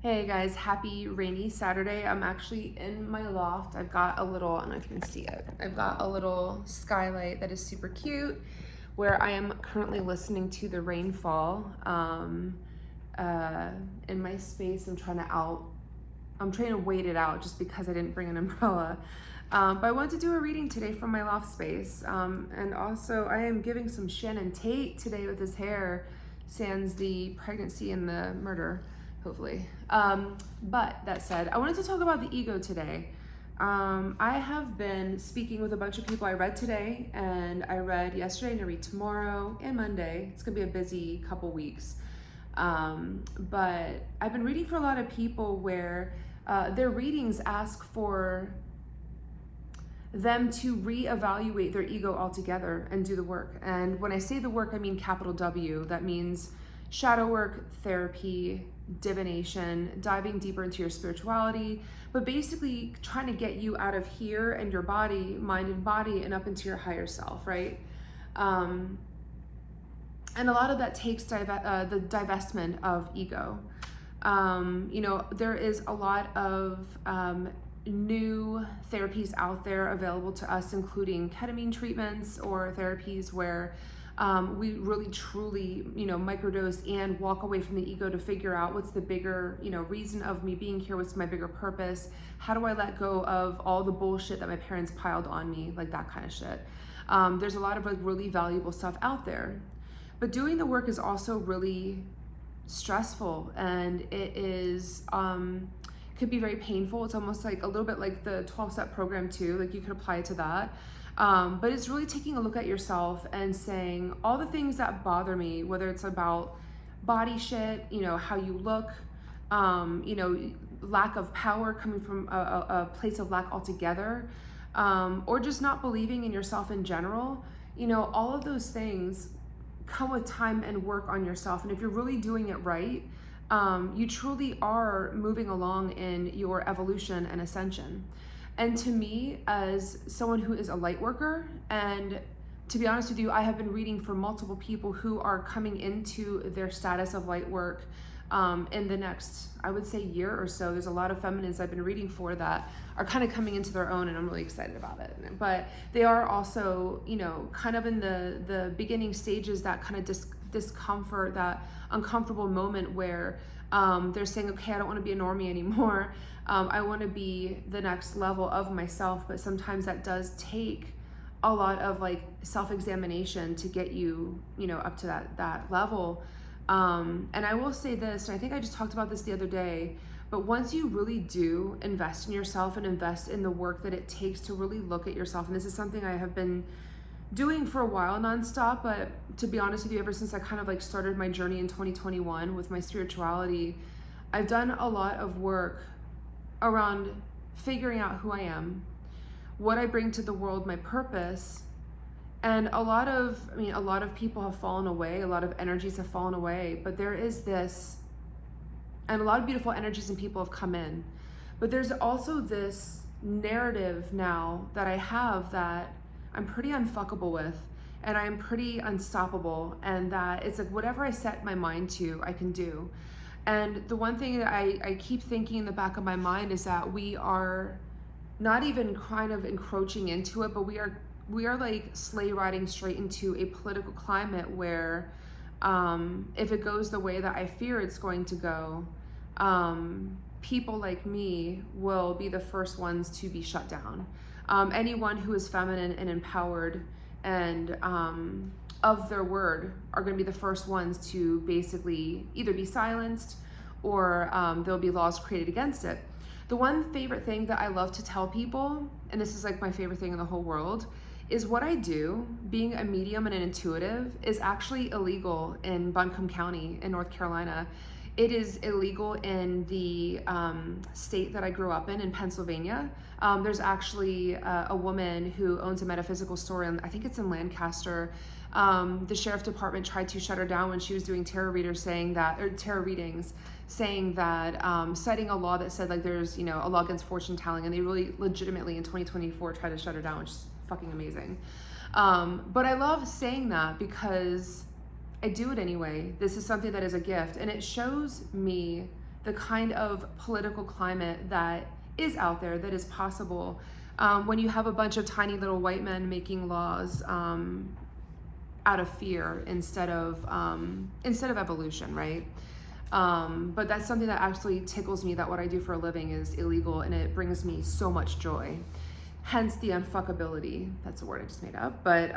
Hey guys, happy rainy Saturday. I'm actually in my loft. I've got a little, I don't know if you can see it, I've got a little skylight that is super cute where I am currently listening to the rainfall in my space. I'm trying to wait it out just because I didn't bring an umbrella. But I wanted to do a reading today from my loft space. And also I am giving some Shannon Tate today with his hair, sans the pregnancy and the murder, hopefully. But that said, I wanted to talk about the ego today. I have been speaking with a bunch of people. I read today and I read yesterday and I read tomorrow and Monday. It's gonna be a busy couple weeks. But I've been reading for a lot of people where their readings ask for them to reevaluate their ego altogether and do the work. And when I say the work, I mean capital W. That means shadow work, therapy, divination, diving deeper into your spirituality, but basically trying to get you out of here and your body, mind and body, and up into your higher self, right? And a lot of that takes the divestment of ego. There is a lot of new therapies out there available to us, including ketamine treatments or therapies where we really truly, microdose and walk away from the ego to figure out what's the bigger, reason of me being here, what's my bigger purpose, how do I let go of all the bullshit that my parents piled on me, like that kind of shit. There's a lot of really valuable stuff out there. But doing the work is also really stressful, and it is could be very painful. It's almost like a little bit like the 12-step program too, like you could apply it to that. But it's really taking a look at yourself and saying all the things that bother me, whether it's about body shit, how you look, lack of power coming from a place of lack altogether, or just not believing in yourself in general. All of those things come with time and work on yourself. And if you're really doing it right, you truly are moving along in your evolution and ascension. And to me, as someone who is a light worker, and to be honest with you, I have been reading for multiple people who are coming into their status of light work in the next, I would say, year or so. There's a lot of feminines I've been reading for that are kind of coming into their own, and I'm really excited about it. But they are also, kind of in the beginning stages, that kind of discomfort, that uncomfortable moment where they're saying, okay, I don't want to be a normie anymore. I want to be the next level of myself. But sometimes that does take a lot of self-examination to get you, up to that level. And I will say this, and I think I just talked about this the other day, but once you really do invest in yourself and invest in the work that it takes to really look at yourself, and this is something I have been doing for a while nonstop, but to be honest with you, ever since I kind of started my journey in 2021 with my spirituality, I've done a lot of work around figuring out who I am, what I bring to the world, my purpose. And a lot of people have fallen away, a lot of energies have fallen away, but there is this, and a lot of beautiful energies and people have come in, but there's also this narrative now that I have that I'm pretty unfuckable with, and I'm pretty unstoppable, and that it's whatever I set my mind to, I can do. And the one thing that I keep thinking in the back of my mind is that we are not even kind of encroaching into it, but we are sleigh riding straight into a political climate where if it goes the way that I fear it's going to go, people like me will be the first ones to be shut down. Anyone who is feminine and empowered and of their word are going to be the first ones to basically either be silenced or there'll be laws created against it. The one favorite thing that I love to tell people, and this is my favorite thing in the whole world, is what I do, being a medium and an intuitive, is actually illegal in Buncombe County in North Carolina. It is illegal in the state that I grew up in Pennsylvania. There's actually a woman who owns a metaphysical store, and I think it's in Lancaster. The sheriff department tried to shut her down when she was doing tarot readings, saying that, citing a law that said there's a law against fortune telling, and they really legitimately in 2024 tried to shut her down, which is fucking amazing. But I love saying that because I do it anyway. This is something that is a gift, and it shows me the kind of political climate that is out there, that is possible, when you have a bunch of tiny little white men making laws out of fear instead of evolution, right? But that's something that actually tickles me, that what I do for a living is illegal, and it brings me so much joy. Hence the unfuckability. That's a word I just made up. But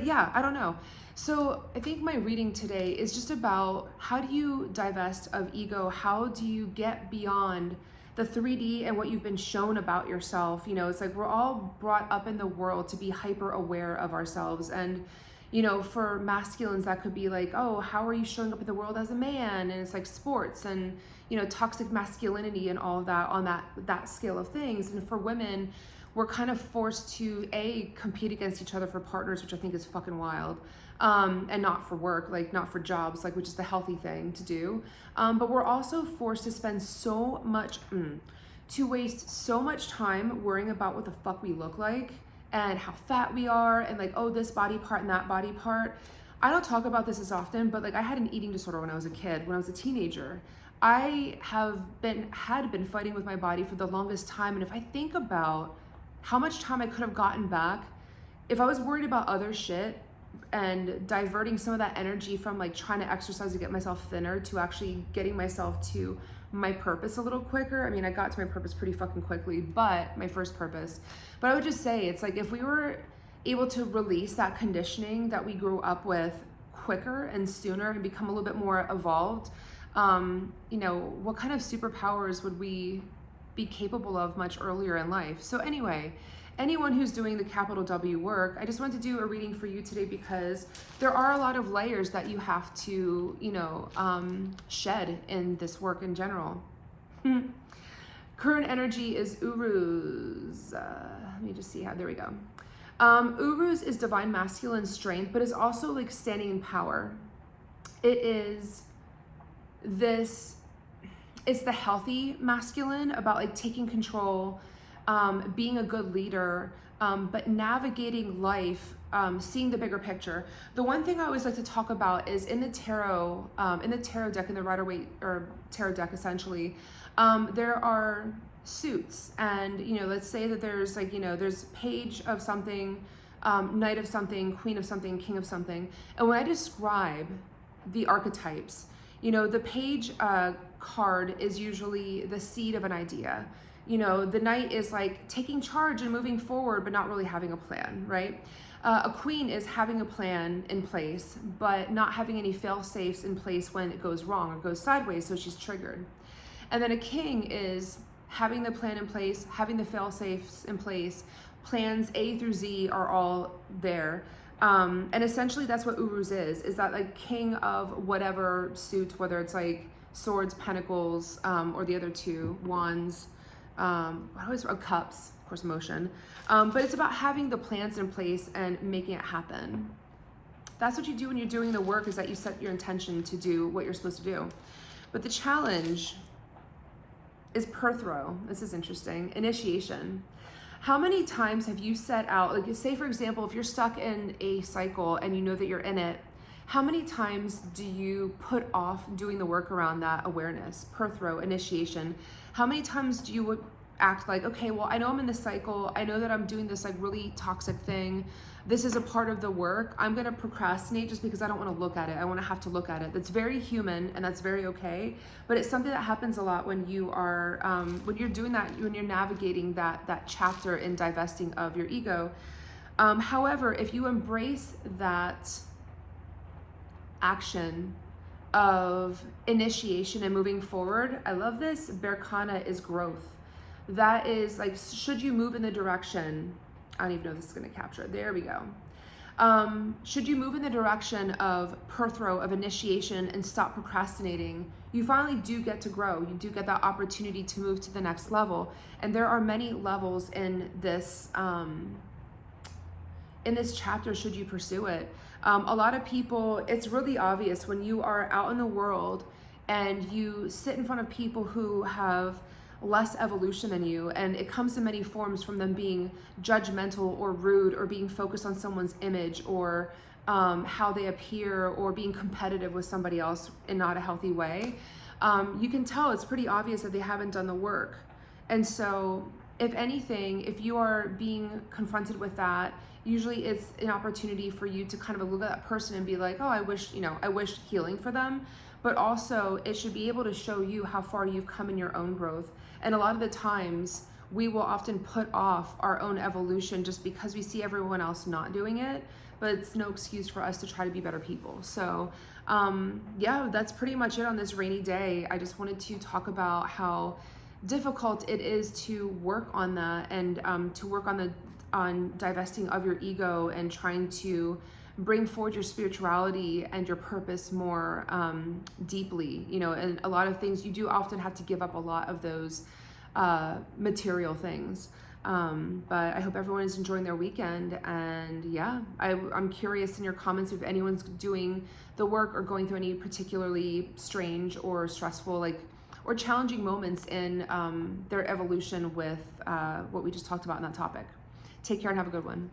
yeah, I don't know. So I think my reading today is just about, how do you divest of ego? How do you get beyond the 3D and what you've been shown about yourself? You know, it's like we're all brought up in the world to be hyper aware of ourselves. And, you know, for masculines, that could be like, oh, how are you showing up in the world as a man? And it's like sports and, you know, toxic masculinity and all of that on that scale of things. And for women, we're kind of forced to compete against each other for partners, which I think is fucking wild, and not for work, like not for jobs, like, which is the healthy thing to do. But we're also forced to spend to waste so much time worrying about what the fuck we look like and how fat we are, and like, oh, this body part and that body part. I don't talk about this as often, but like, I had an eating disorder when I was a kid. When I was a teenager, I had been fighting with my body for the longest time. And if I think about how much time I could have gotten back if I was worried about other shit and diverting some of that energy from like trying to exercise to get myself thinner to actually getting myself to my purpose a little quicker. I mean, I got to my purpose pretty fucking quickly, but my first purpose. But I would just say, it's like, if we were able to release that conditioning that we grew up with quicker and sooner and become a little bit more evolved, you know, what kind of superpowers would we be capable of much earlier in life? So anyway, anyone who's doing the capital W work, I just wanted to do a reading for you today, because there are a lot of layers that you have to, you know, shed in this work in general. Current energy is Uruz. Let me just see how, there we go. Uruz is divine masculine strength, but is also like standing in power. It is this, it's the healthy masculine, about like taking control, being a good leader, but navigating life, seeing the bigger picture. The one thing I always like to talk about is in the tarot deck, in the Rider-Waite or tarot deck, essentially, there are suits, and, you know, let's say that there's like, you know, there's page of something, knight of something, queen of something, king of something. And when I describe the archetypes, you know, the page card is usually the seed of an idea. You know, the knight is like taking charge and moving forward, but not really having a plan, right? A queen is having a plan in place, but not having any fail-safes in place when it goes wrong or goes sideways, so she's triggered. And then a king is having the plan in place, having the fail-safes in place, plans A through Z are all there. And essentially that's what Uruz is that like king of whatever suit, whether it's like swords, pentacles, or the other two, wands, cups, of course, motion. But it's about having the plans in place and making it happen. That's what you do when you're doing the work, is that you set your intention to do what you're supposed to do. But the challenge is Perthro. This is interesting. Initiation. How many times have you set out, like say for example, if you're stuck in a cycle and you know that you're in it, how many times do you put off doing the work around that awareness, Perthro, initiation? How many times do you act like, okay, well, I know I'm in this cycle. I know that I'm doing this like really toxic thing. This is a part of the work. I'm gonna procrastinate just because I don't wanna look at it. I wanna have to look at it. That's very human and that's very okay. But it's something that happens a lot when you are, when you're doing that, when you're navigating that chapter in divesting of your ego. However, if you embrace that action of initiation and moving forward, I love this, Berkana is growth. That is like, should you move in the direction, I don't even know if this is going to capture it. There we go. Should you move in the direction of Perthro, of initiation, and stop procrastinating, you finally do get to grow. You do get that opportunity to move to the next level. And there are many levels in this chapter, should you pursue it. A lot of people, it's really obvious when you are out in the world and you sit in front of people who have less evolution than you, and it comes in many forms, from them being judgmental or rude or being focused on someone's image or how they appear or being competitive with somebody else in not a healthy way. you can tell it's pretty obvious that they haven't done the work. And so, if anything, if you are being confronted with that, usually it's an opportunity for you to kind of look at that person and be like, oh, I wish healing for them. But also, it should be able to show you how far you've come in your own growth. And a lot of the times, we will often put off our own evolution just because we see everyone else not doing it, but it's no excuse for us to try to be better people. So yeah, that's pretty much it on this rainy day. I just wanted to talk about how difficult it is to work on that, and to work on divesting of your ego and trying to bring forward your spirituality and your purpose more deeply, and a lot of things you do often have to give up a lot of those material things. But I hope everyone is enjoying their weekend, and yeah, I'm curious in your comments if anyone's doing the work or going through any particularly strange or stressful, or challenging moments in their evolution with what we just talked about in that topic. Take care and have a good one.